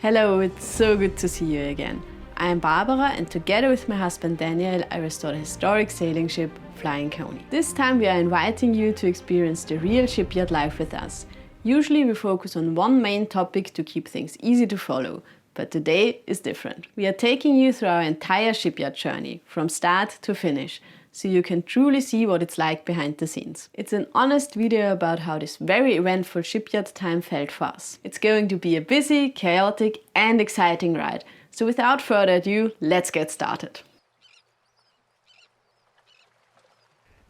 Hello, it's so good to see you again. I am Barbara and together with my husband Daniel, I restored a historic sailing ship, Flying Coney. This time we are inviting you to experience the real shipyard life with us. Usually we focus on one main topic to keep things easy to follow, but today is different. We are taking you through our entire shipyard journey, from start to finish, so you can truly see what it's like behind the scenes. It's an honest video about how this very eventful shipyard time felt for us. It's going to be a busy, chaotic and exciting ride. So without further ado, let's get started.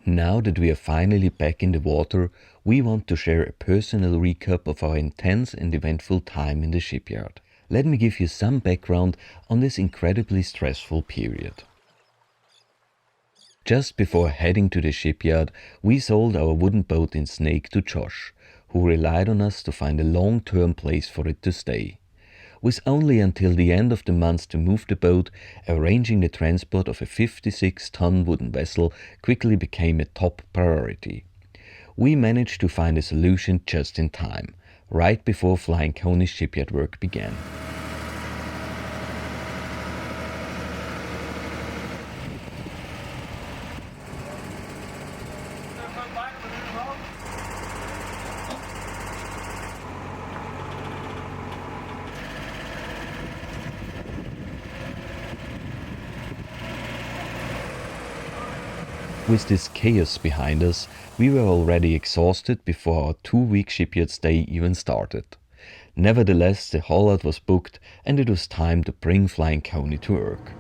Now that we are finally back in the water, we want to share a personal recap of our intense and eventful time in the shipyard. Let me give you some background on this incredibly stressful period. Just before heading to the shipyard, we sold our wooden boat in Snake to Josh, who relied on us to find a long-term place for it to stay. With only until the end of the month to move the boat, arranging the transport of a 56-ton wooden vessel quickly became a top priority. We managed to find a solution just in time, right before Flying Coney's shipyard work began. With this chaos behind us, we were already exhausted before our 2-week shipyard stay even started. Nevertheless, the haul-out was booked and it was time to bring Flying Coney to work.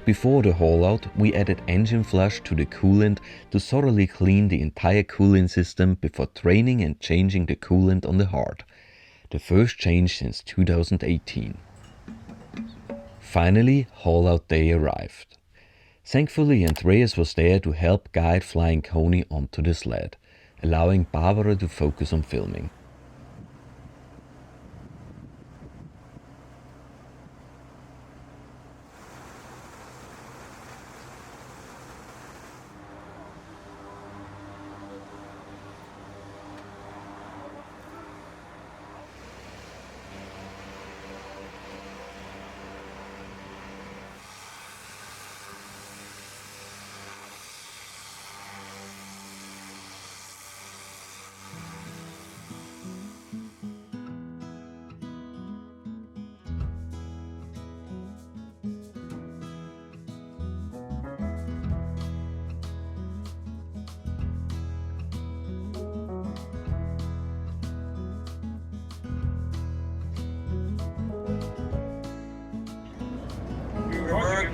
Before the haul-out, we added engine flush to the coolant to thoroughly clean the entire cooling system before draining and changing the coolant on the heart. The first change since 2018. Finally, haul-out day arrived. Thankfully, Andreas was there to help guide Flying Coney onto the sled, allowing Barbara to focus on filming.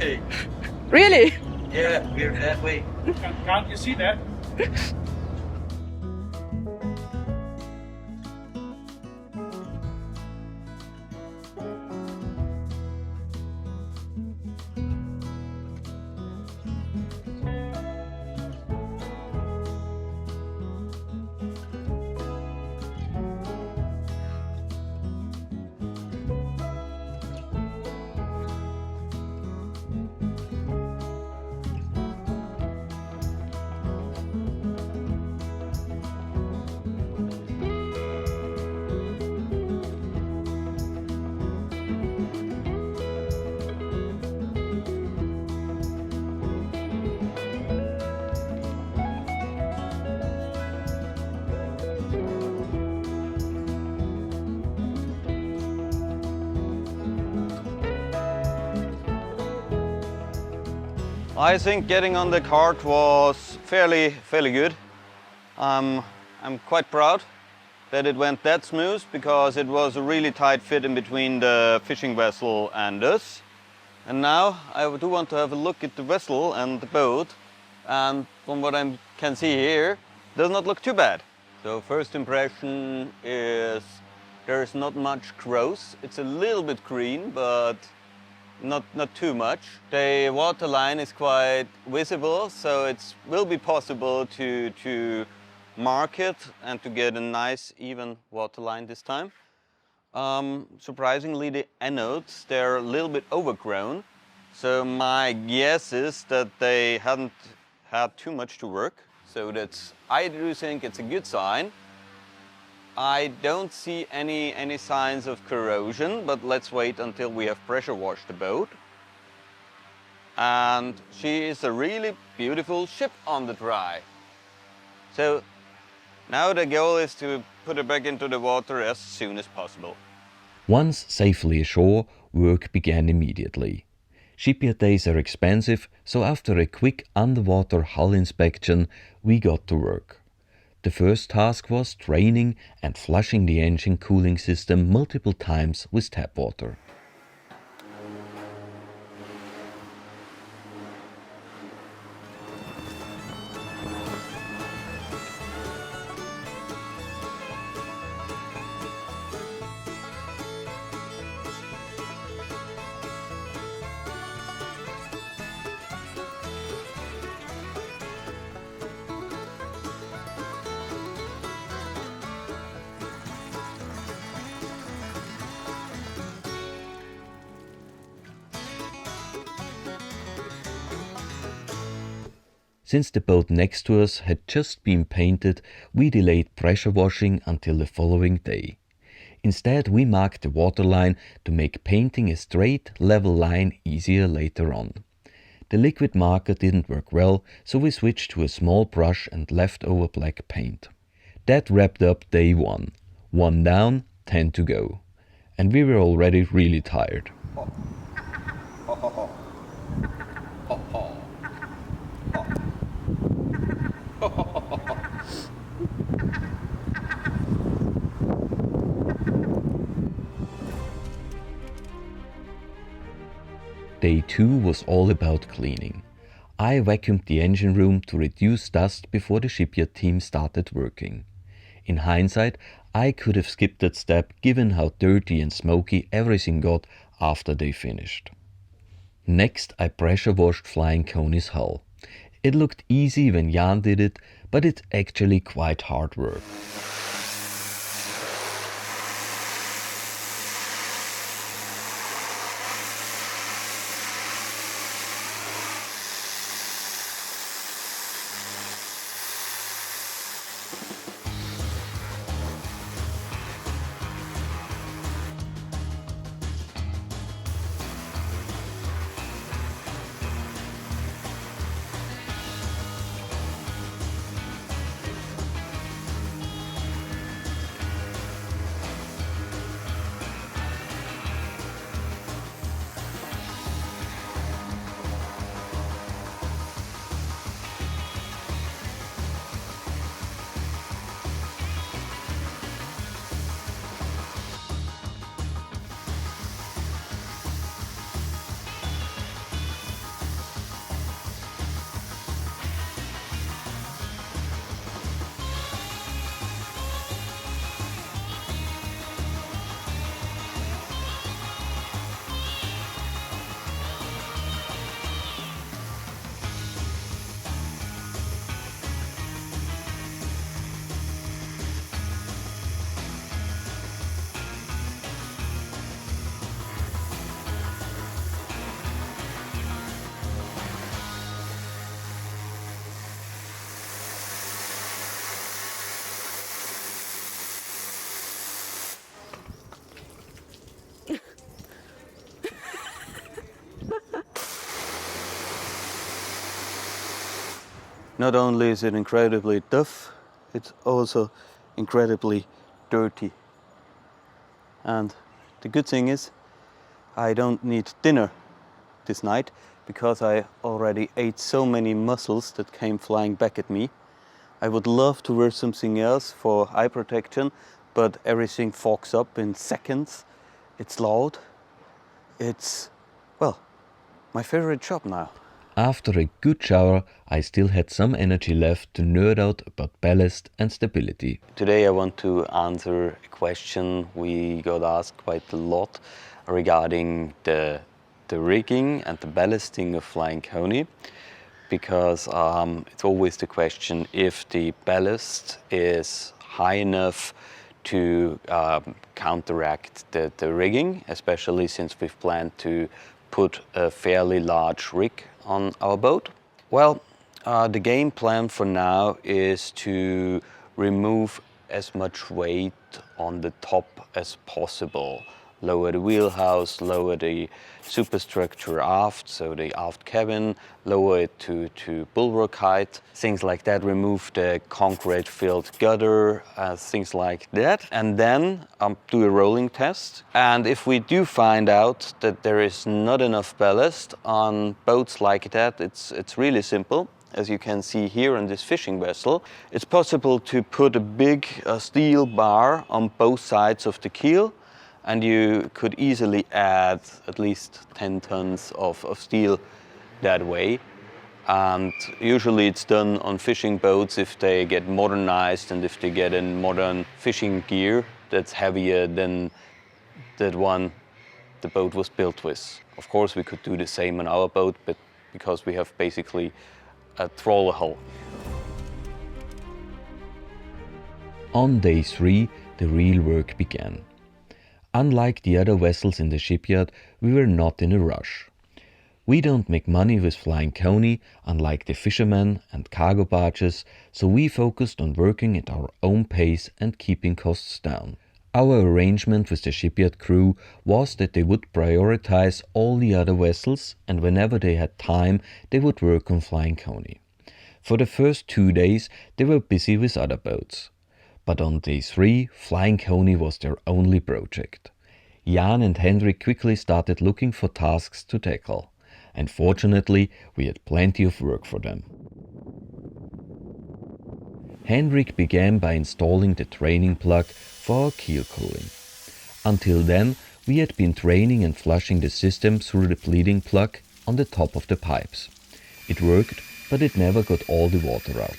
Okay. Really? Yeah, we're that way. Can't you see that? I think getting on the cart was fairly good. I'm quite proud that it went that smooth because it was a really tight fit in between the fishing vessel and us. And now I do want to have a look at the vessel and the boat, and from what I can see here, it does not look too bad. So first impression is there's not much growth. It's a little bit green, but not too much. The water line is quite visible, so it will be possible to mark it and to get a nice even water line this time. Surprisingly, the anodes, they're a little bit overgrown. So my guess is that they hadn't had too much to work. So I do think it's a good sign. I don't see any signs of corrosion, but let's wait until we have pressure washed the boat. And she is a really beautiful ship on the dry. So now the goal is to put her back into the water as soon as possible. Once safely ashore, work began immediately. Shipyard days are expensive, so after a quick underwater hull inspection, we got to work. The first task was draining and flushing the engine cooling system multiple times with tap water. Since the boat next to us had just been painted, we delayed pressure washing until the following day. Instead, we marked the waterline to make painting a straight, level line easier later on. The liquid marker didn't work well, so we switched to a small brush and leftover black paint. That wrapped up day one. 1 down, 10 to go. And we were already really tired. Day 2 was all about cleaning. I vacuumed the engine room to reduce dust before the shipyard team started working. In hindsight, I could have skipped that step given how dirty and smoky everything got after they finished. Next, I pressure washed Flying Coney's hull. It looked easy when Jan did it, but it's actually quite hard work. Not only is it incredibly tough, it's also incredibly dirty. And the good thing is, I don't need dinner this night because I already ate so many mussels that came flying back at me. I would love to wear something else for eye protection, but everything fogs up in seconds. It's loud. It's, well, my favorite job now. After a good shower, I still had some energy left to nerd out about ballast and stability. Today I want to answer a question we got asked quite a lot regarding the rigging and the ballasting of Flying Coney, because it's always the question if the ballast is high enough to counteract the rigging, especially since we've planned to put a fairly large rig on our boat. Well, the game plan for now is to remove as much weight on the top as possible. Lower the wheelhouse, lower the superstructure aft, so the aft cabin, lower it to bulwark height, things like that, remove the concrete-filled gutter, things like that. And then do a rolling test. And if we do find out that there is not enough ballast on boats like that, it's really simple. As you can see here on this fishing vessel, it's possible to put a big steel bar on both sides of the keel, and you could easily add at least 10 tons of steel that way. And usually it's done on fishing boats if they get modernized and if they get in modern fishing gear that's heavier than that one the boat was built with. Of course we could do the same on our boat, but because we have basically a trawler hull. On day 3, the real work began. Unlike the other vessels in the shipyard, we were not in a rush. We don't make money with Flying Coney, unlike the fishermen and cargo barges, so we focused on working at our own pace and keeping costs down. Our arrangement with the shipyard crew was that they would prioritize all the other vessels, and whenever they had time, they would work on Flying Coney. For the first 2 days, they were busy with other boats. But on day 3, Flying Coney was their only project. Jan and Hendrik quickly started looking for tasks to tackle, and fortunately we had plenty of work for them. Hendrik began by installing the training plug for our keel cooling. Until then, we had been draining and flushing the system through the bleeding plug on the top of the pipes. It worked, but it never got all the water out.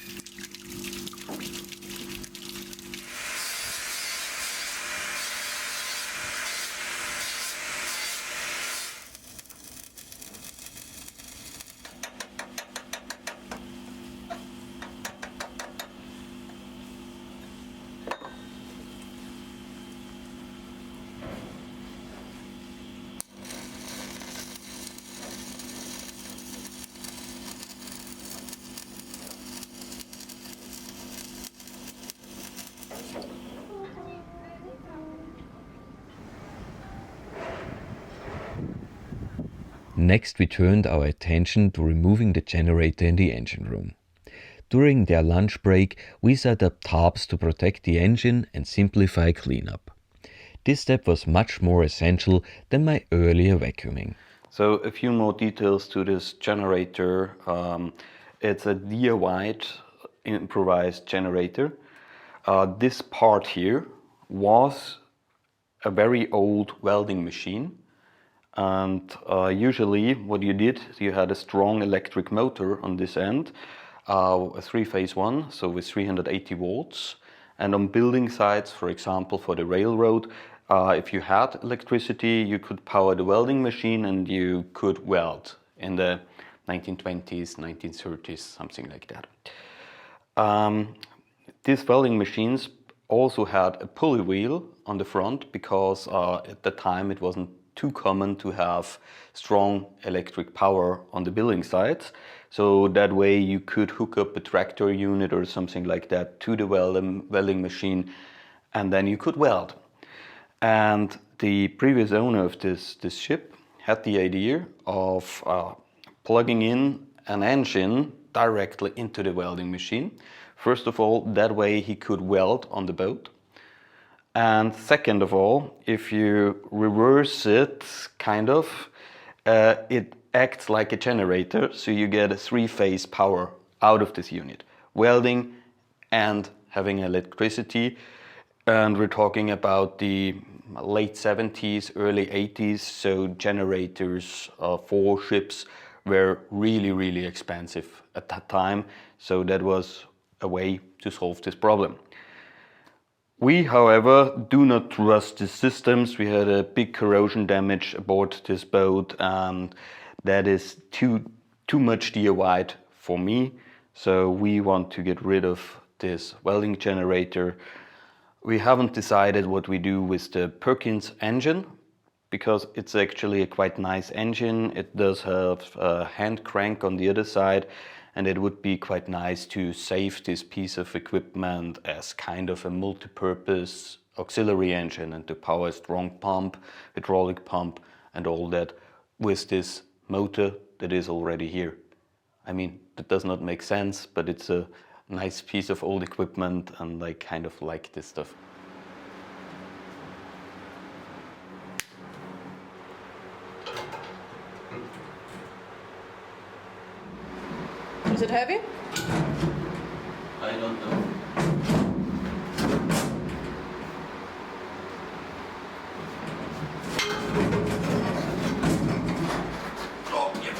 Next we turned our attention to removing the generator in the engine room. During their lunch break, we set up tarps to protect the engine and simplify cleanup. This step was much more essential than my earlier vacuuming. So a few more details to this generator. It's a DIY improvised generator. This part here was a very old welding machine. And usually what you did, you had a strong electric motor on this end, a three-phase one, so with 380 volts. And on building sites, for example, for the railroad, if you had electricity, you could power the welding machine and you could weld in the 1920s, 1930s, something like that. These welding machines also had a pulley wheel on the front because at the time it wasn't too common to have strong electric power on the building sites. So that way you could hook up a tractor unit or something like that to the welding machine and then you could weld. And the previous owner of this ship had the idea of plugging in an engine directly into the welding machine. First of all, that way he could weld on the boat. And second of all, if you reverse it, it acts like a generator, so you get a three-phase power out of this unit. Welding and having electricity. And we're talking about the late 70s, early 80s, so generators for ships were really, really expensive at that time. So that was a way to solve this problem. We, however, do not trust the systems. We had a big corrosion damage aboard this boat, and that is too much DIY for me. So we want to get rid of this welding generator. We haven't decided what we do with the Perkins engine, because it's actually a quite nice engine. It does have a hand crank on the other side, and it would be quite nice to save this piece of equipment as kind of a multi-purpose auxiliary engine and to power a strong pump, hydraulic pump and all that with this motor that is already here. I mean, that does not make sense, but it's a nice piece of old equipment and I kind of like this stuff. Is it heavy? I don't know. Oh, yeah.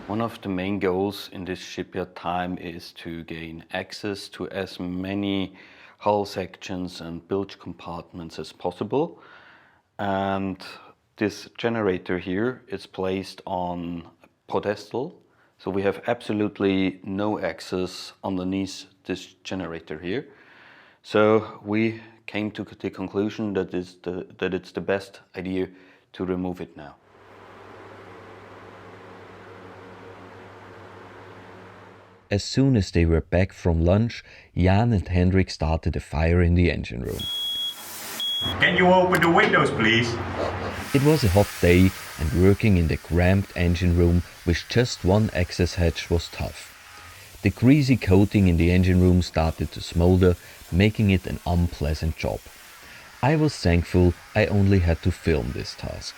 One of the main goals in this shipyard time is to gain access to as many hull sections and bilge compartments as possible. And this generator here is placed on a pedestal, so we have absolutely no access underneath this generator here. So we came to the conclusion that it's the best idea to remove it now. As soon as they were back from lunch, Jan and Hendrik started a fire in the engine room. Can you open the windows, please? It was a hot day, and working in the cramped engine room with just one access hatch was tough. The greasy coating in the engine room started to smolder, making it an unpleasant job. I was thankful I only had to film this task.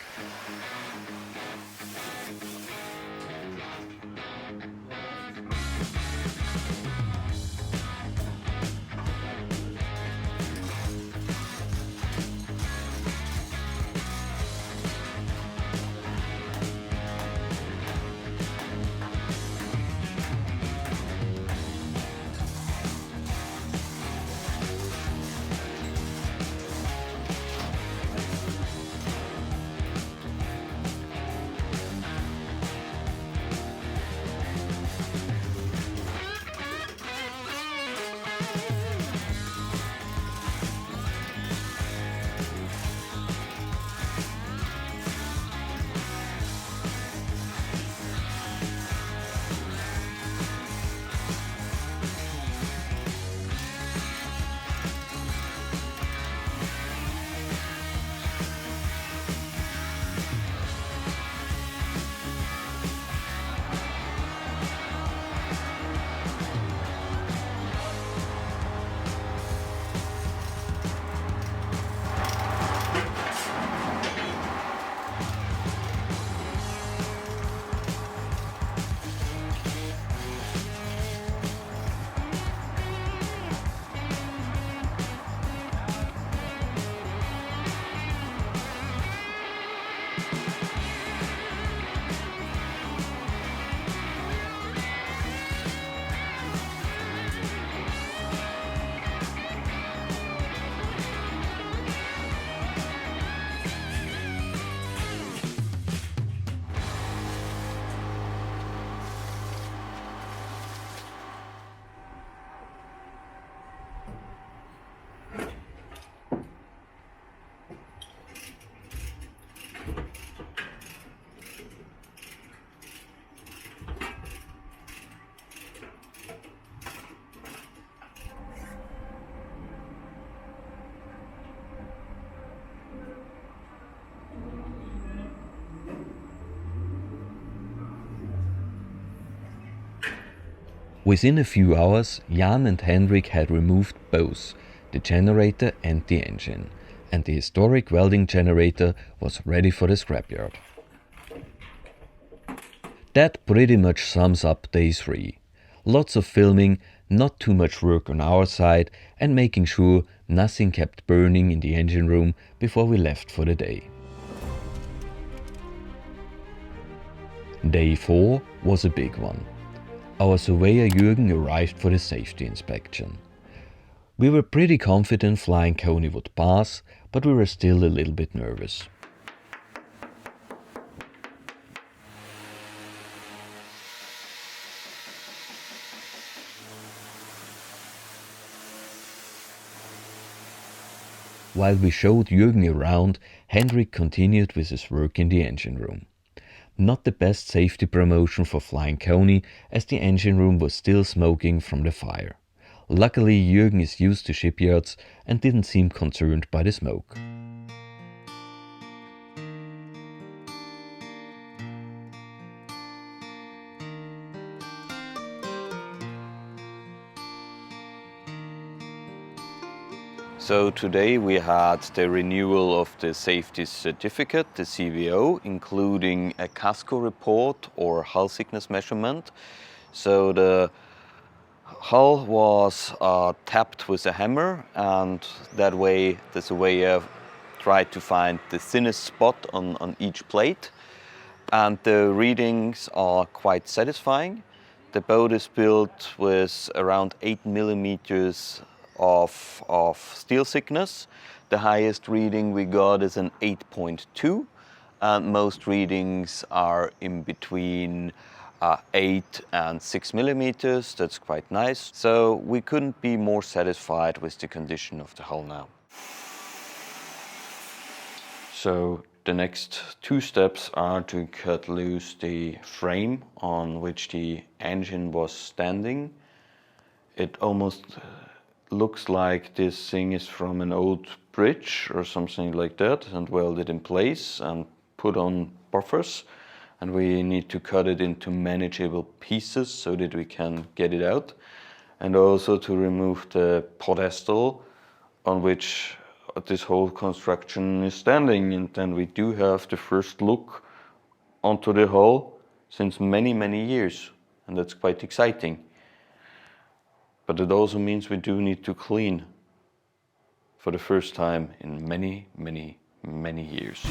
Within a few hours, Jan and Hendrik had removed both the generator and the engine, and the historic welding generator was ready for the scrapyard. That pretty much sums up day 3. Lots of filming, not too much work on our side, and making sure nothing kept burning in the engine room before we left for the day. Day 4 was a big one. Our surveyor Jürgen arrived for the safety inspection. We were pretty confident Flying Coney would pass, but we were still a little bit nervous. While we showed Jürgen around, Hendrik continued with his work in the engine room. Not the best safety promotion for Flying Coney, as the engine room was still smoking from the fire. Luckily, Jürgen is used to shipyards and didn't seem concerned by the smoke. So today we had the renewal of the safety certificate, the CVO, including a casco report or hull thickness measurement. So the hull was tapped with a hammer, and that way the surveyor tried to find the thinnest spot on each plate. And the readings are quite satisfying. The boat is built with around 8 millimeters of steel thickness. The highest reading we got is an 8.2, and most readings are in between 8 and 6 millimeters. That's quite nice. So we couldn't be more satisfied with the condition of the hull now. So the next 2 steps are to cut loose the frame on which the engine was standing. It almost looks like this thing is from an old bridge or something like that, and weld it in place and put on buffers, and we need to cut it into manageable pieces so that we can get it out, and also to remove the pedestal on which this whole construction is standing. And then we do have the first look onto the hull since many years, and that's quite exciting. But it also means we do need to clean for the first time in many years.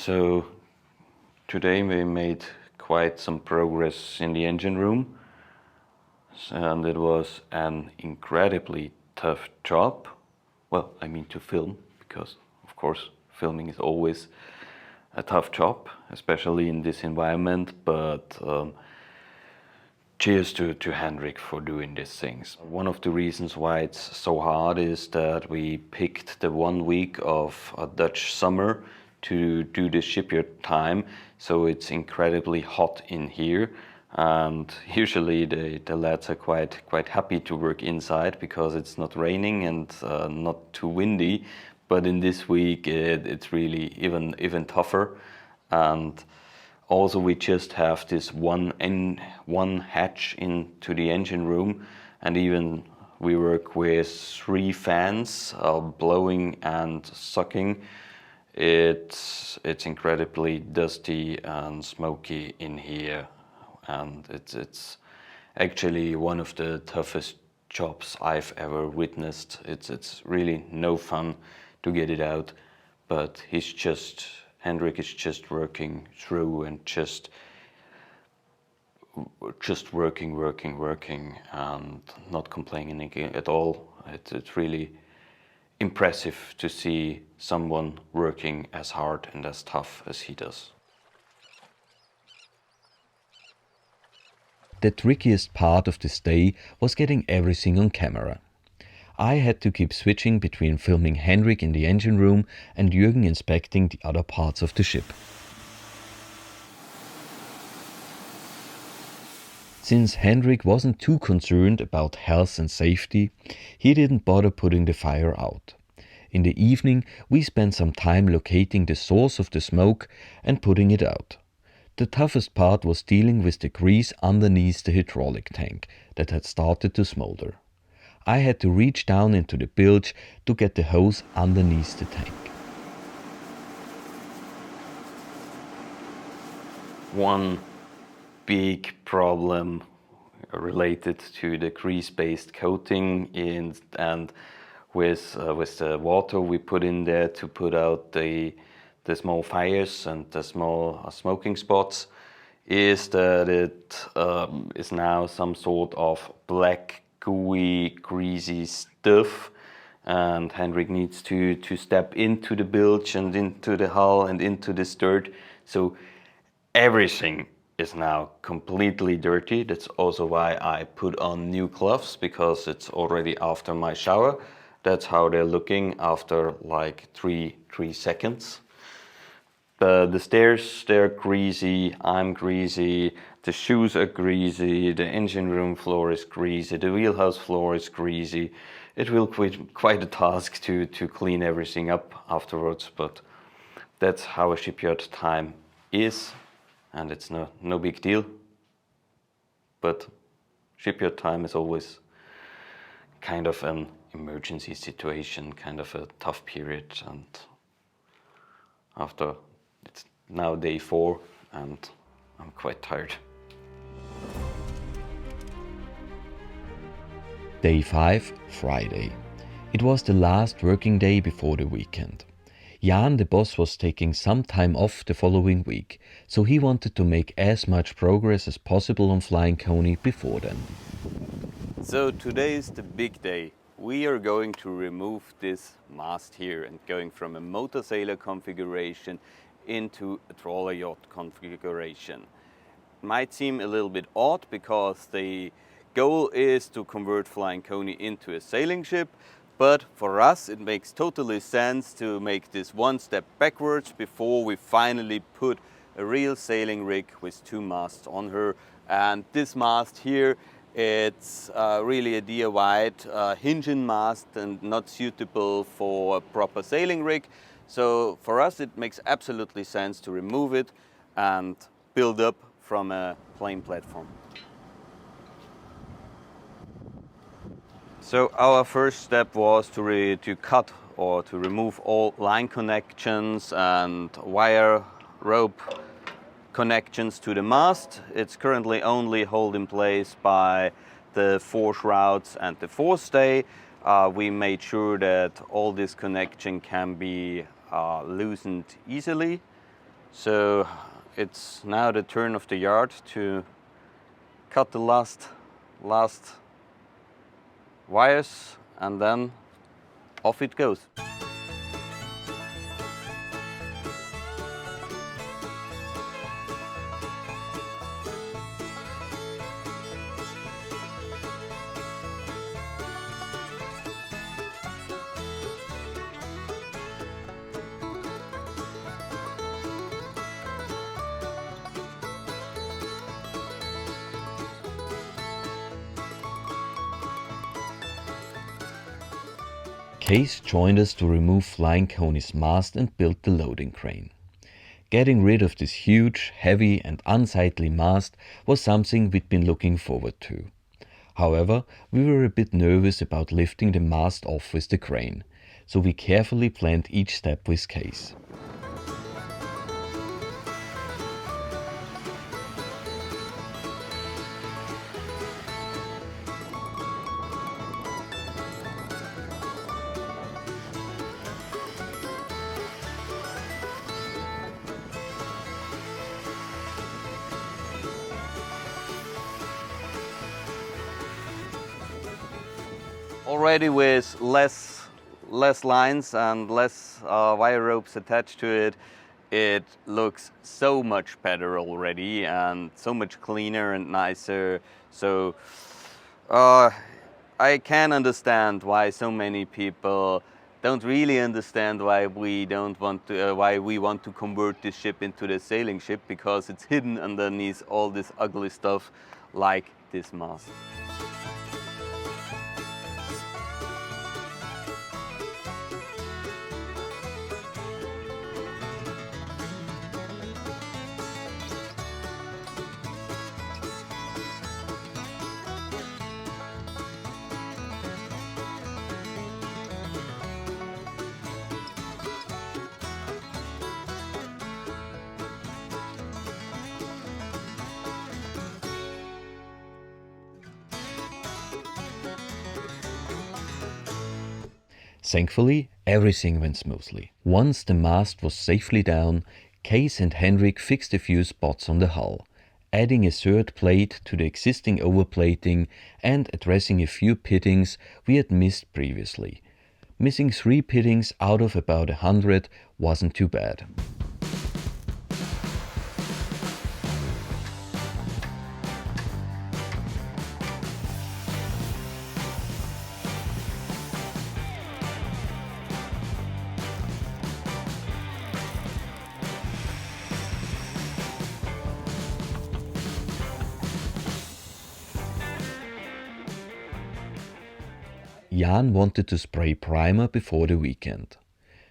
So today we made quite some progress in the engine room, and it was an incredibly tough job. Well, I mean to film, because of course filming is always a tough job, especially in this environment, but cheers to Hendrik for doing these things. One of the reasons why it's so hard is that we picked the 1 week of a Dutch summer to do the shipyard time, so it's incredibly hot in here, and usually the lads are quite happy to work inside because it's not raining and not too windy. But in this week it's really even tougher, and also we just have this one hatch into the engine room, and even we work with 3 fans blowing and sucking. It's incredibly dusty and smoky in here, and it's actually one of the toughest jobs I've ever witnessed. It's really no fun to get it out, but Hendrik is just working through and just working and not complaining at all. It's really impressive to see someone working as hard and as tough as he does. The trickiest part of this day was getting everything on camera. I had to keep switching between filming Hendrik in the engine room and Jürgen inspecting the other parts of the ship. Since Hendrik wasn't too concerned about health and safety, he didn't bother putting the fire out. In the evening, we spent some time locating the source of the smoke and putting it out. The toughest part was dealing with the grease underneath the hydraulic tank that had started to smolder. I had to reach down into the bilge to get the hose underneath the tank. One big problem related to the grease-based coating and with the water we put in there to put out the small fires and the small smoking spots is that it is now some sort of black, gooey, greasy stuff, and Hendrik needs to step into the bilge and into the hull and into this dirt. So everything is now completely dirty. That's also why I put on new gloves, because it's already after my shower. That's how they're looking after like three seconds. The stairs, they're greasy, I'm greasy, the shoes are greasy, the engine room floor is greasy, the wheelhouse floor is greasy. It will be quite a task to clean everything up afterwards, but that's how a shipyard time is, and it's no big deal. But shipyard time is always kind of an emergency situation, kind of a tough period, and after it's now day 4 and I'm quite tired. Day 5, Friday. It was the last working day before the weekend. Jan, the boss, was taking some time off the following week, so he wanted to make as much progress as possible on Flying Coney before then. So today is the big day. We are going to remove this mast here and going from a motor sailor configuration into a trawler yacht configuration. It might seem a little bit odd because the goal is to convert Flying Coney into a sailing ship, but for us it makes totally sense to make this one step backwards before we finally put a real sailing rig with 2 masts on her. And this mast here, it's really a DIY hinge-in mast and not suitable for a proper sailing rig. So for us it makes absolutely sense to remove it and build up from a plain platform. So our first step was to cut or to remove all line connections and wire rope connections to the mast. It's currently only held in place by the 4 shrouds and the forestay. We made sure that all this connection can be loosened easily. So it's now the turn of the yard to cut the last wires, and then off it goes. Case joined us to remove Flying Coney's mast and build the loading crane. Getting rid of this huge, heavy and unsightly mast was something we'd been looking forward to. However, we were a bit nervous about lifting the mast off with the crane, so we carefully planned each step with Case. Already with less lines and less wire ropes attached to it, it looks so much better already and so much cleaner and nicer. So I can understand why so many people don't really understand why we want to convert this ship into the sailing ship, because it's hidden underneath all this ugly stuff like this mast. Thankfully, everything went smoothly. Once the mast was safely down, Case and Henrik fixed a few spots on the hull, adding a third plate to the existing overplating and addressing a few pittings we had missed previously. Missing 3 pittings out of about 100 wasn't too bad. Jan wanted to spray primer before the weekend,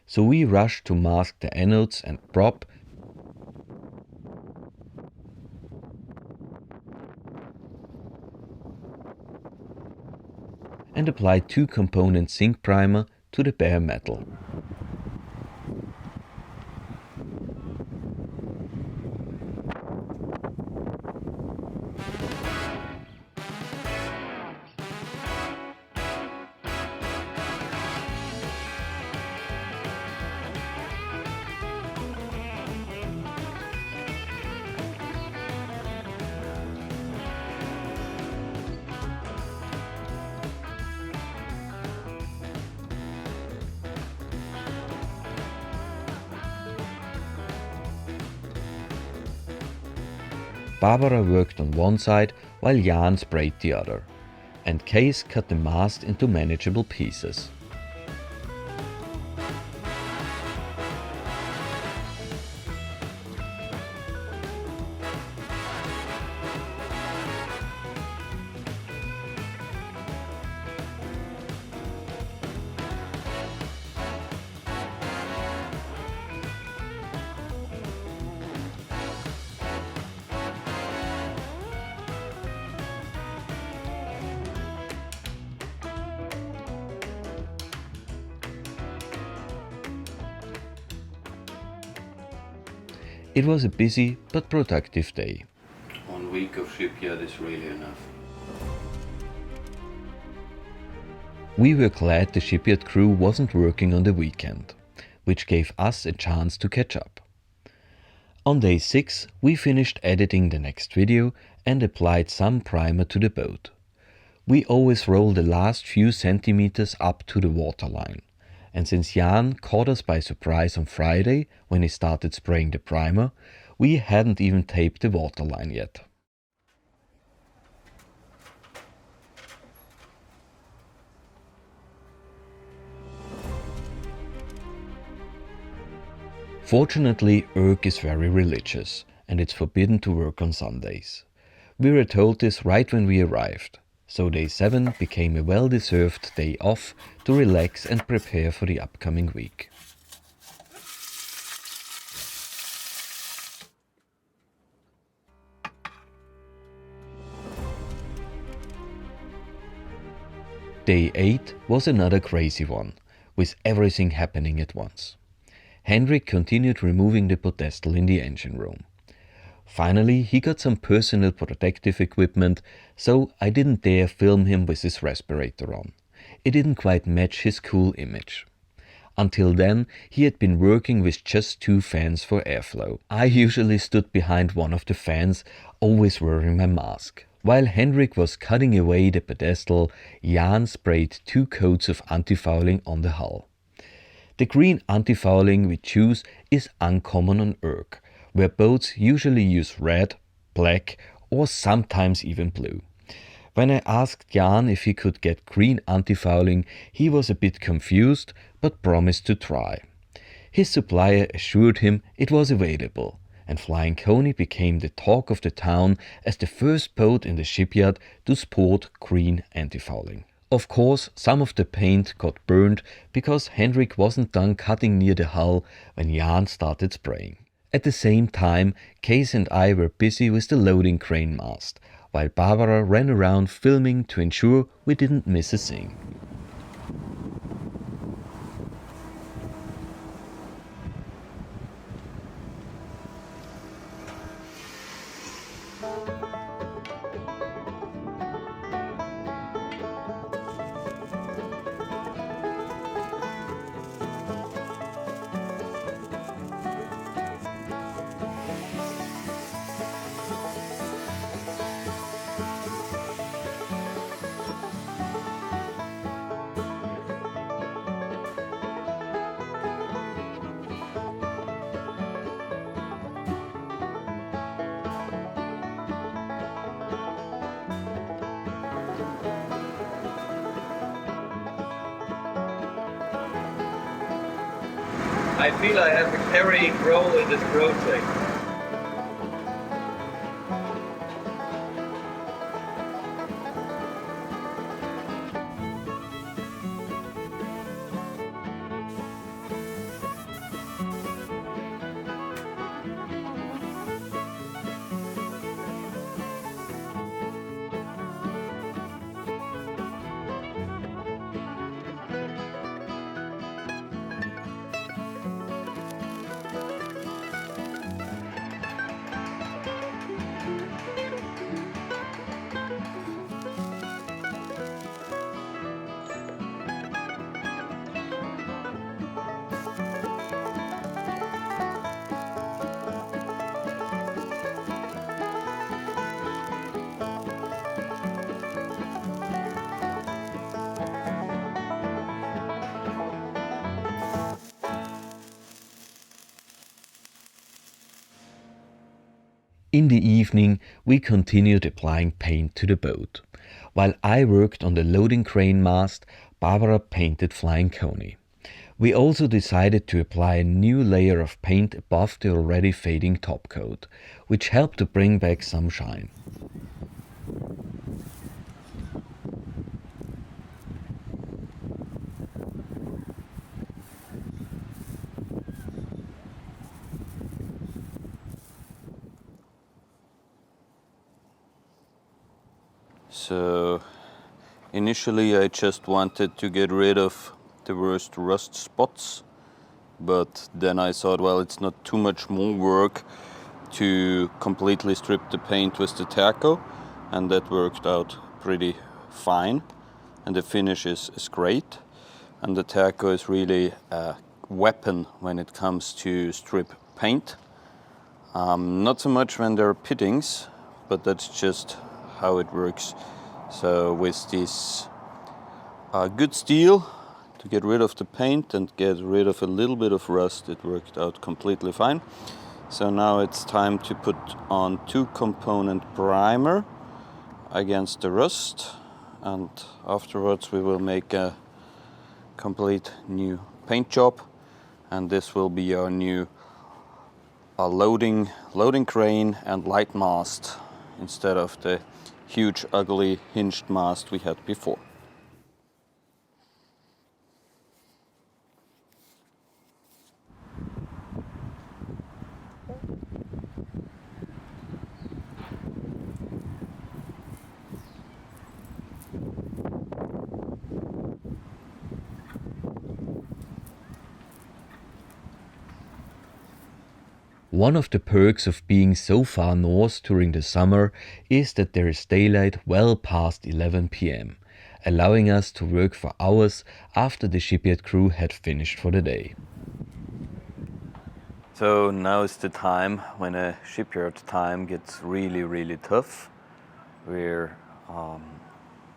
so we rushed to mask the anodes and prop and applied 2-component zinc primer to the bare metal. Barbara worked on one side while Jan sprayed the other, and Case cut the mast into manageable pieces. It was a busy but productive day. 1 week of shipyard is really enough. We were glad the shipyard crew wasn't working on the weekend, which gave us a chance to catch up. On day 6, we finished editing the next video and applied some primer to the boat. We always roll the last few centimeters up to the waterline. And since Jan caught us by surprise on Friday when he started spraying the primer, we hadn't even taped the waterline yet. Fortunately, Erk is very religious and it's forbidden to work on Sundays. We were told this right when we arrived, So day 7 became a well-deserved day off to relax and prepare for the upcoming week. Day 8 was another crazy one, with everything happening at once. Hendrik continued removing the pedestal in the engine room. Finally, he got some personal protective equipment, so I didn't dare film him with his respirator on. It didn't quite match his cool image. Until then, he had been working with just 2 fans for airflow. I usually stood behind one of the fans, always wearing my mask. While Hendrik was cutting away the pedestal, Jan sprayed 2 coats of antifouling on the hull. The green antifouling we choose is uncommon on erg, where boats usually use red, black or sometimes even blue. When I asked Jan if he could get green antifouling, he was a bit confused but promised to try. His supplier assured him it was available, and Flying Coney became the talk of the town as the first boat in the shipyard to sport green antifouling. Of course, some of the paint got burned because Hendrik wasn't done cutting near the hull when Jan started spraying. At the same time, Case and I were busy with the loading crane mast, while Barbara ran around filming to ensure we didn't miss a thing. I feel I have a carrying role in this project. In the evening, we continued applying paint to the boat. While I worked on the loading crane mast, Barbara painted Flying Coney. We also decided to apply a new layer of paint above the already fading top coat, which helped to bring back some shine. So initially I just wanted to get rid of the worst rust spots, but then I thought, well, it's not too much more work to completely strip the paint with the taco, and that worked out pretty fine, and the finish is great, and the taco is really a weapon when it comes to strip paint. Not so much when there are pittings, but that's just how it works. So with this good steel to get rid of the paint and get rid of a little bit of rust, it worked out completely fine. So now it's time to put on 2-component primer against the rust, and afterwards we will make a complete new paint job, and this will be our new loading crane and light mast instead of the huge, ugly, hinged mast we had before. One of the perks of being so far north during the summer is that there is daylight well past 11 p.m., allowing us to work for hours after the shipyard crew had finished for the day. So now is the time when a shipyard time gets really, really tough. We're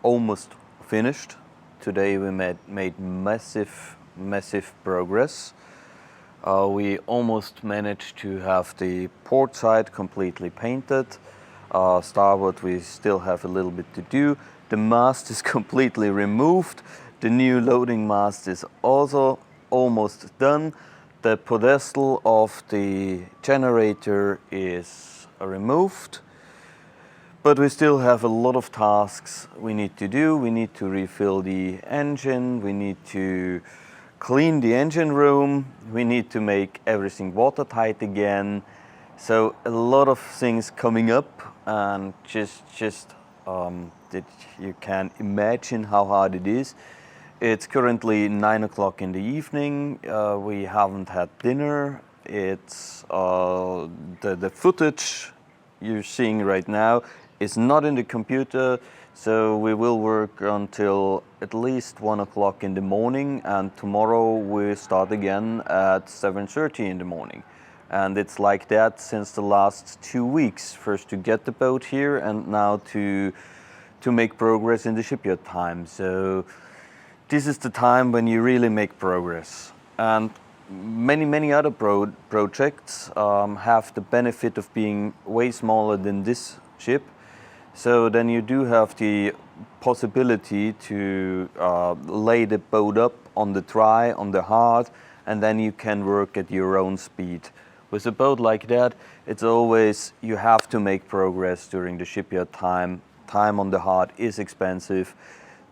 almost finished. Today we made massive progress. We almost managed to have the port side completely painted. Starboard we still have a little bit to do. The mast is completely removed. The new loading mast is also almost done. The pedestal of the generator is removed. But we still have a lot of tasks we need to do. We need to refill the engine. We need to clean the engine room. We need to make everything watertight again. So a lot of things coming up, and just that you can imagine how hard it is. It's currently 9 o'clock in the evening. We haven't had dinner. It's the footage you're seeing right now is not in the computer. So we will work until at least 1 o'clock in the morning, and tomorrow we start again at 7:30 in the morning. And it's like that since the last 2 weeks. First to get the boat here, and now to make progress in the shipyard time. So this is the time when you really make progress. And many other projects have the benefit of being way smaller than this ship. So then you do have the possibility to lay the boat up on the dry, on the hard, and then you can work at your own speed. With a boat like that, it's always, you have to make progress during the shipyard time. Time on the hard is expensive.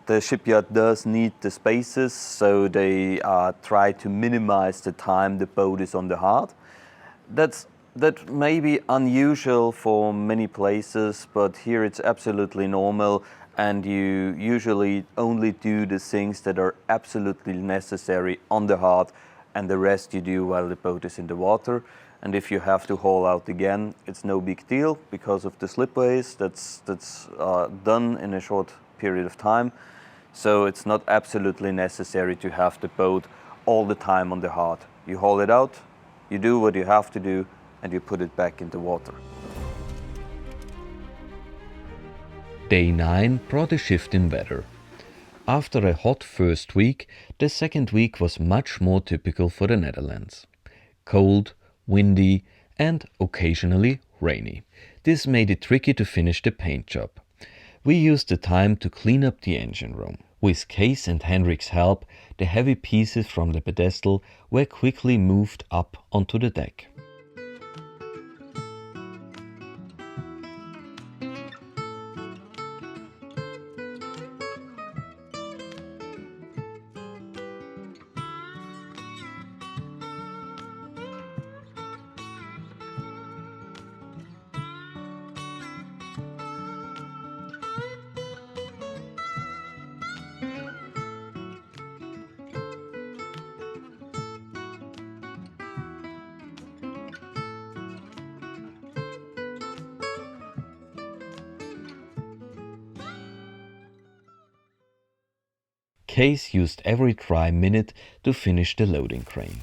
The shipyard does need the spaces, so they try to minimize the time the boat is on the hard. That may be unusual for many places, but here it's absolutely normal, and you usually only do the things that are absolutely necessary on the hard, and the rest you do while the boat is in the water. And if you have to haul out again, it's no big deal because of the slipways. That's done in a short period of time. So it's not absolutely necessary to have the boat all the time on the hard. You haul it out, you do what you have to do, and you put it back in the water. Day 9 brought a shift in weather. After a hot first week, the second week was much more typical for the Netherlands. Cold, windy, and occasionally rainy. This made it tricky to finish the paint job. We used the time to clean up the engine room. With Case and Henrik's help, the heavy pieces from the pedestal were quickly moved up onto the deck. Case used every dry minute to finish the loading crane.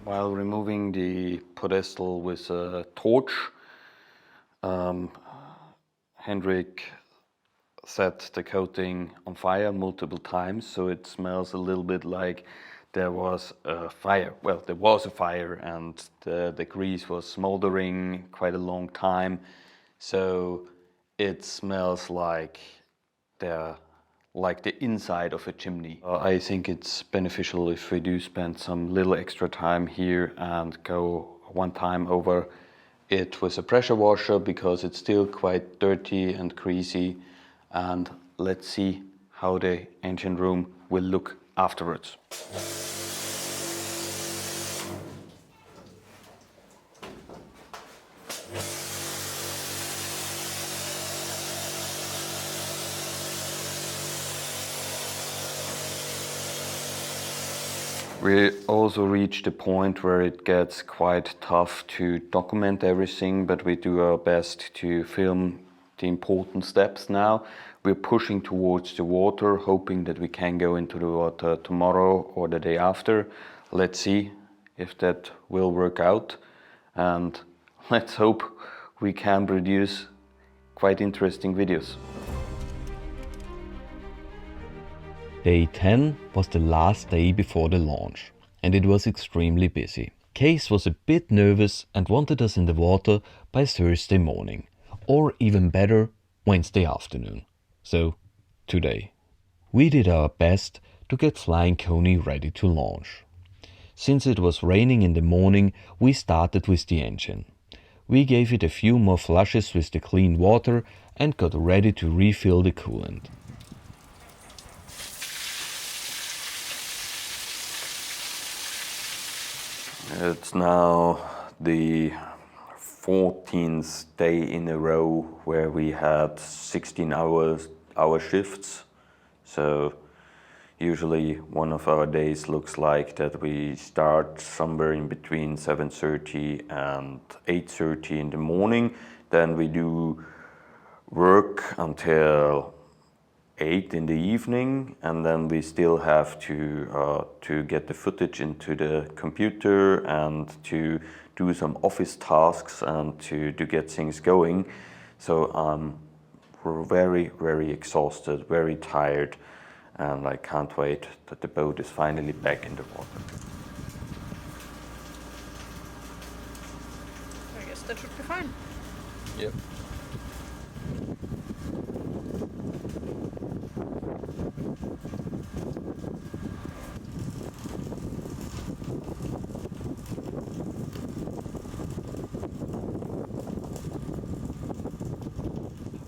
While removing the pedestal with a torch, Hendrik set the coating on fire multiple times, so it smells a little bit like there was a fire. Well, there was a fire and the grease was smoldering quite a long time, so it smells like the inside of a chimney. I think it's beneficial if we do spend some little extra time here and go one time over it with a pressure washer, because it's still quite dirty and greasy, and let's see how the engine room will look afterwards. We also reached a point where it gets quite tough to document everything, but we do our best to film the important steps now. We're pushing towards the water, hoping that we can go into the water tomorrow or the day after. Let's see if that will work out, and let's hope we can produce quite interesting videos. Day 10 was the last day before the launch, and it was extremely busy. Case was a bit nervous and wanted us in the water by Thursday morning, or even better, Wednesday afternoon. So, today. We did our best to get Flying Coney ready to launch. Since it was raining in the morning, we started with the engine. We gave it a few more flushes with the clean water and got ready to refill the coolant. It's now the 14th day in a row where we had 16-hour shifts. So usually one of our days looks like that we start somewhere in between 7:30 and 8:30 in the morning. Then we do work until 8 in the evening, and then we still have to get the footage into the computer and to do some office tasks and to get things going. So we're very, very exhausted, very tired, and I can't wait that the boat is finally back in the water. I guess that should be fine. Yep.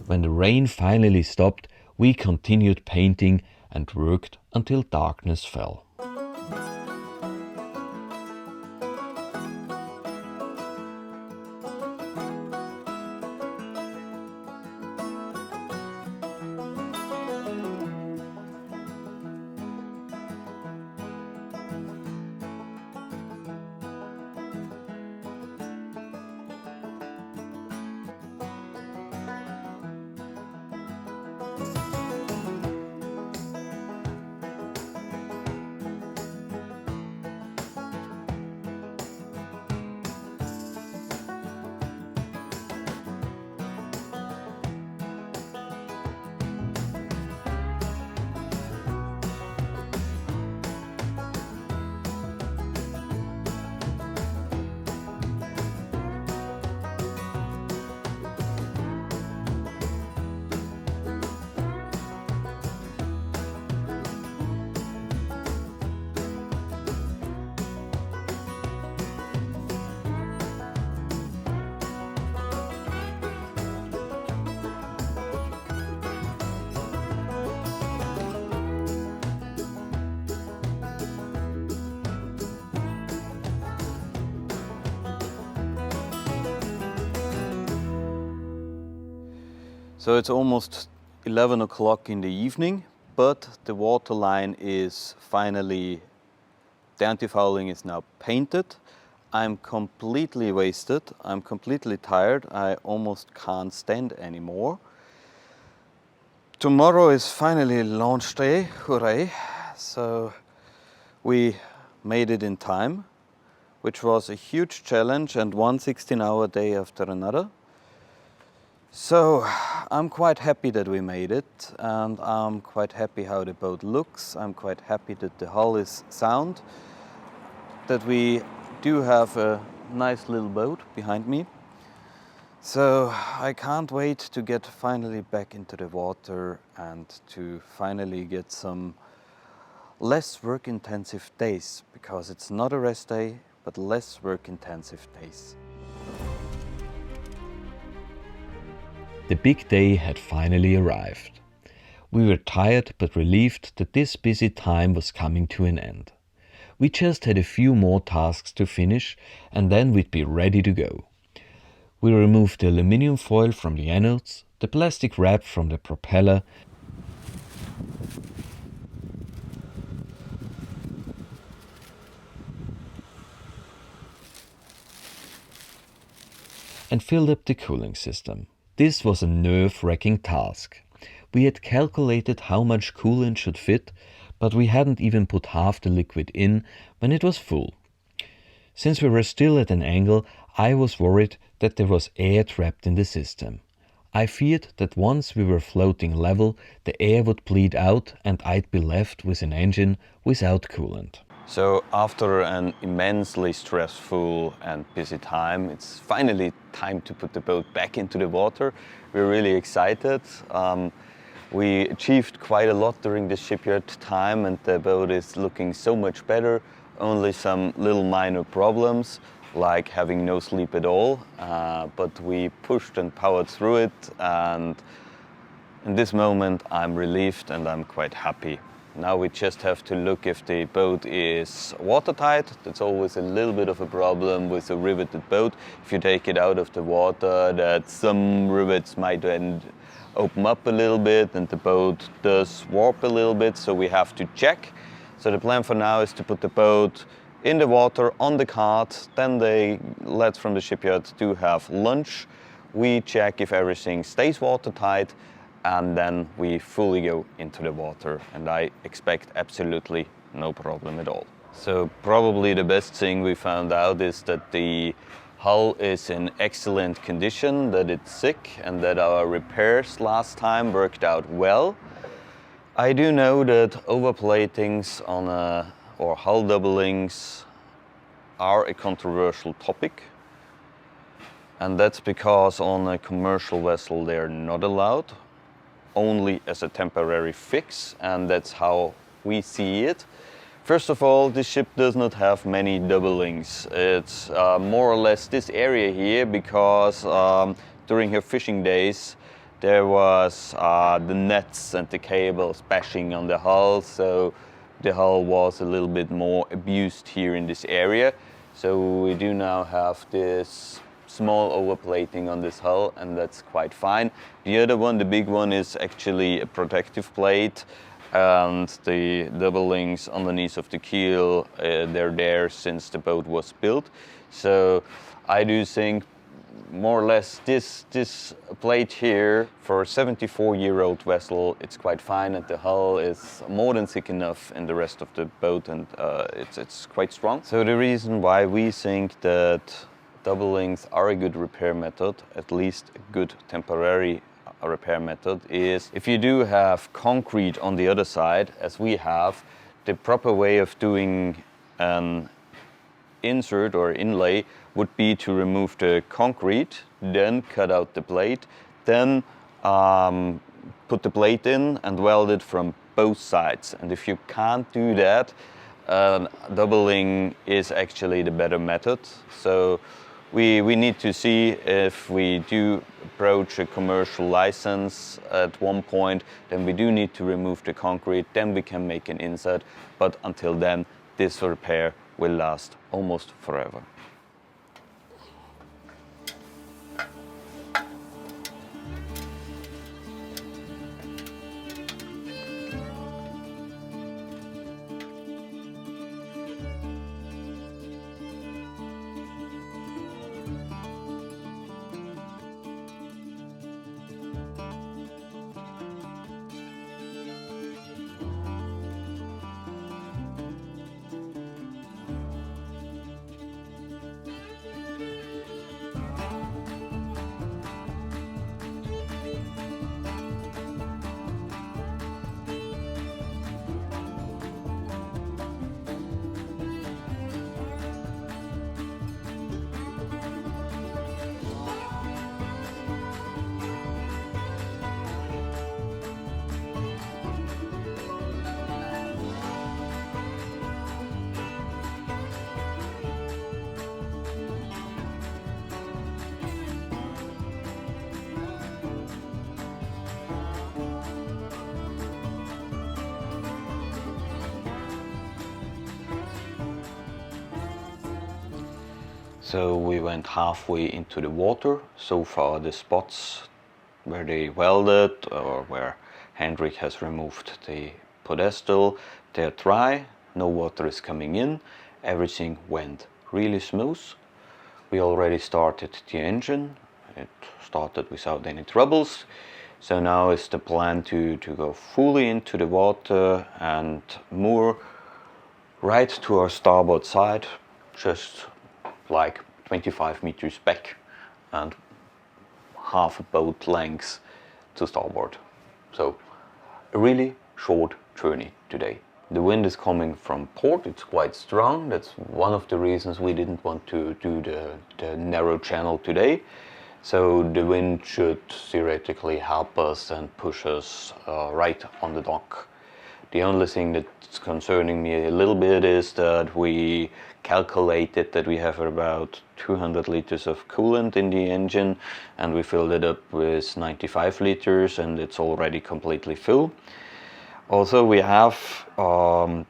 When the rain finally stopped, we continued painting and worked until darkness fell. So it's almost 11 o'clock in the evening, but the water line is finally, the antifouling is now painted. I'm completely wasted, I'm completely tired, I almost can't stand anymore. Tomorrow is finally launch day, hooray! So we made it in time, which was a huge challenge, and one 16-hour day after another. So I'm quite happy that we made it, and I'm quite happy how the boat looks. I'm quite happy that the hull is sound, that we do have a nice little boat behind me. So I can't wait to get finally back into the water and to finally get some less work-intensive days, because it's not a rest day, but less work-intensive days. The big day had finally arrived. We were tired but relieved that this busy time was coming to an end. We just had a few more tasks to finish and then we'd be ready to go. We removed the aluminium foil from the anodes, the plastic wrap from the propeller, and filled up the cooling system. This was a nerve-wracking task. We had calculated how much coolant should fit, but we hadn't even put half the liquid in when it was full. Since we were still at an angle, I was worried that there was air trapped in the system. I feared that once we were floating level, the air would bleed out and I'd be left with an engine without coolant. So after an immensely stressful and busy time, it's finally time to put the boat back into the water. We're really excited. We achieved quite a lot during the shipyard time and the boat is looking so much better. Only some little minor problems, like having no sleep at all, but we pushed and powered through it, and in this moment I'm relieved and I'm quite happy. Now we just have to look if the boat is watertight. That's always a little bit of a problem with a riveted boat. If you take it out of the water, that some rivets might then open up a little bit and the boat does warp a little bit, so we have to check. So the plan for now is to put the boat in the water on the cart, then the lads from the shipyard do have lunch. We check if everything stays watertight, and then we fully go into the water, and I expect absolutely no problem at all. So probably the best thing we found out is that the hull is in excellent condition, that it's thick, and that our repairs last time worked out well. I do know that overplatings or hull doublings are a controversial topic, and that's because on a commercial vessel they're not allowed, only as a temporary fix, and that's how we see it. First of all, this ship does not have many doublings. It's more or less this area here, because during her fishing days there was the nets and the cables bashing on the hull, so the hull was a little bit more abused here in this area. So we do now have this small overplating on this hull, and that's quite fine. The other one, the big one, is actually a protective plate, and the doublings underneath of the keel, they're there since the boat was built. So I do think more or less this plate here for a 74-year-old vessel, it's quite fine, and the hull is more than thick enough in the rest of the boat, and it's quite strong. So the reason why we think that doublings are a good repair method, at least a good temporary repair method, is if you do have concrete on the other side, as we have, the proper way of doing an insert or inlay would be to remove the concrete, then cut out the plate, then put the plate in and weld it from both sides. And if you can't do that, doubling is actually the better method. So we need to see if we do approach a commercial license at one point, then we do need to remove the concrete, then we can make an insert, but until then this repair will last almost forever. So we went halfway into the water. So far the spots where they welded or where Hendrik has removed the pedestal, they're dry, no water is coming in, everything went really smooth. We already started the engine, it started without any troubles. So now is the plan to go fully into the water and moor right to our starboard side, just like 25 meters back and half a boat length to starboard. So a really short journey today. The wind is coming from port, it's quite strong. That's one of the reasons we didn't want to do the narrow channel today. So the wind should theoretically help us and push us right on the dock. The only thing that's concerning me a little bit is that we calculated that we have about 200 liters of coolant in the engine, and we filled it up with 95 liters and it's already completely full. Also, we have bleeded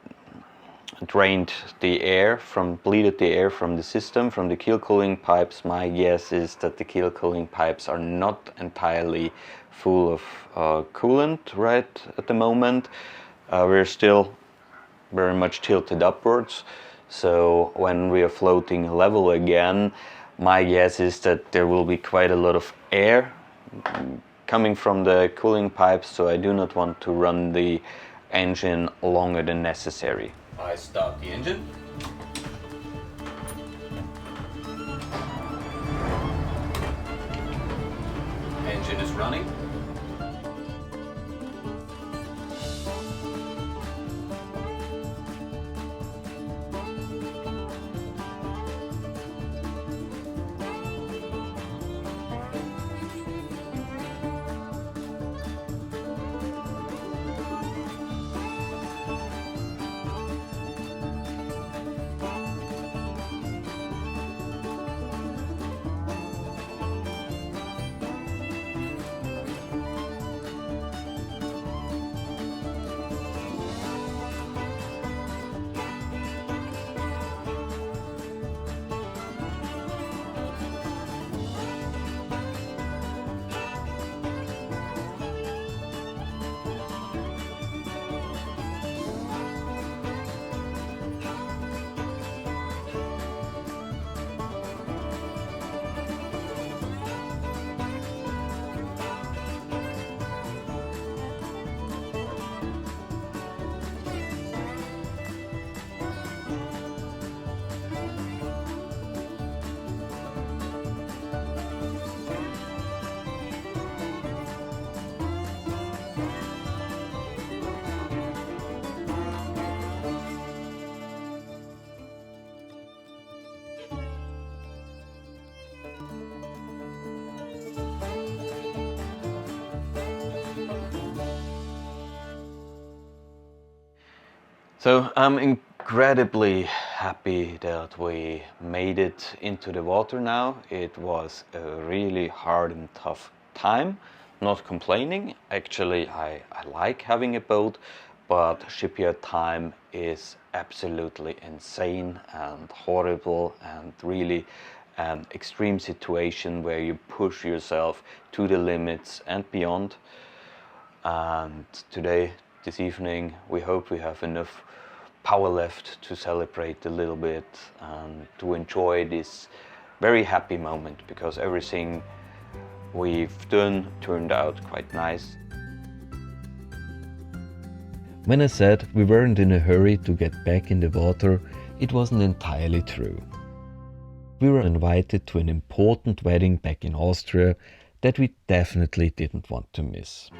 the air from the system, from the keel cooling pipes. My guess is that the keel cooling pipes are not entirely full of coolant right at the moment. We're still very much tilted upwards, so when we are floating level again, my guess is that there will be quite a lot of air coming from the cooling pipes, so I do not want to run the engine longer than necessary. I start the engine. Engine is running. So I'm incredibly happy that we made it into the water now. It was a really hard and tough time. Not complaining, actually I like having a boat, but shipyard time is absolutely insane and horrible and really an extreme situation where you push yourself to the limits and beyond. And today, this evening, we hope we have enough power left to celebrate a little bit and to enjoy this very happy moment, because everything we've done turned out quite nice. When I said we weren't in a hurry to get back in the water, it wasn't entirely true. We were invited to an important wedding back in Austria that we definitely didn't want to miss.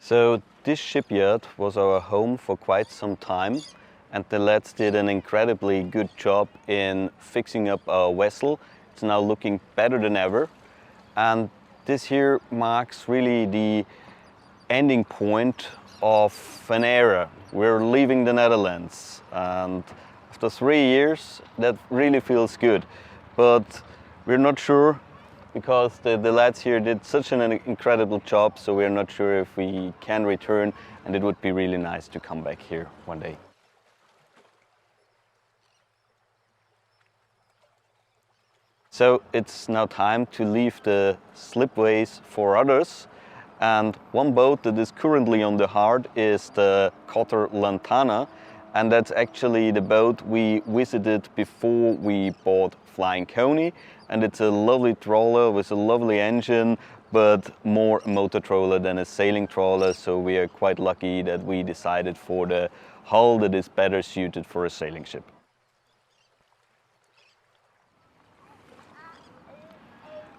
So this shipyard was our home for quite some time, and the lads did an incredibly good job in fixing up our vessel. It's now looking better than ever, and this here marks really the ending point of an era. We're leaving the Netherlands, and after 3 years that really feels good, but we're not sure because the lads here did such an incredible job, so we're not sure if we can return, and it would be really nice to come back here one day. So it's now time to leave the slipways for others, and one boat that is currently on the hard is the cutter Lantana, and that's actually the boat we visited before we bought Flying Coney, and it's a lovely trawler with a lovely engine, but more a motor trawler than a sailing trawler, so we are quite lucky that we decided for the hull that is better suited for a sailing ship.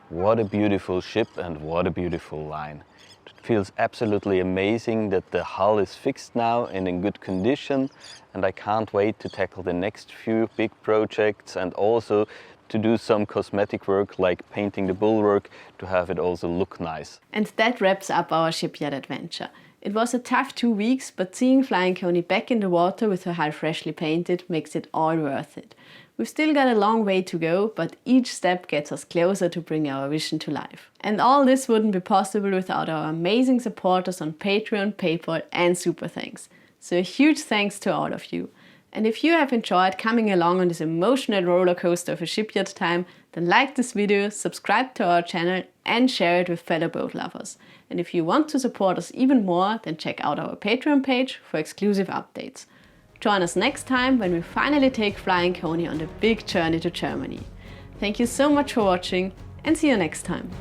What a beautiful ship and what a beautiful line. It feels absolutely amazing that the hull is fixed now and in good condition, and I can't wait to tackle the next few big projects and also to do some cosmetic work like painting the bulwark to have it also look nice. And that wraps up our shipyard adventure. It was a tough 2 weeks, but seeing Flying Coney back in the water with her hull freshly painted makes it all worth it. We've still got a long way to go, but each step gets us closer to bring our vision to life. And all this wouldn't be possible without our amazing supporters on Patreon, PayPal and Super Thanks. So a huge thanks to all of you. And if you have enjoyed coming along on this emotional roller coaster of a shipyard time, then like this video, subscribe to our channel and share it with fellow boat lovers. And if you want to support us even more, then check out our Patreon page for exclusive updates. Join us next time when we finally take Flying Coney on the big journey to Germany. Thank you so much for watching and see you next time.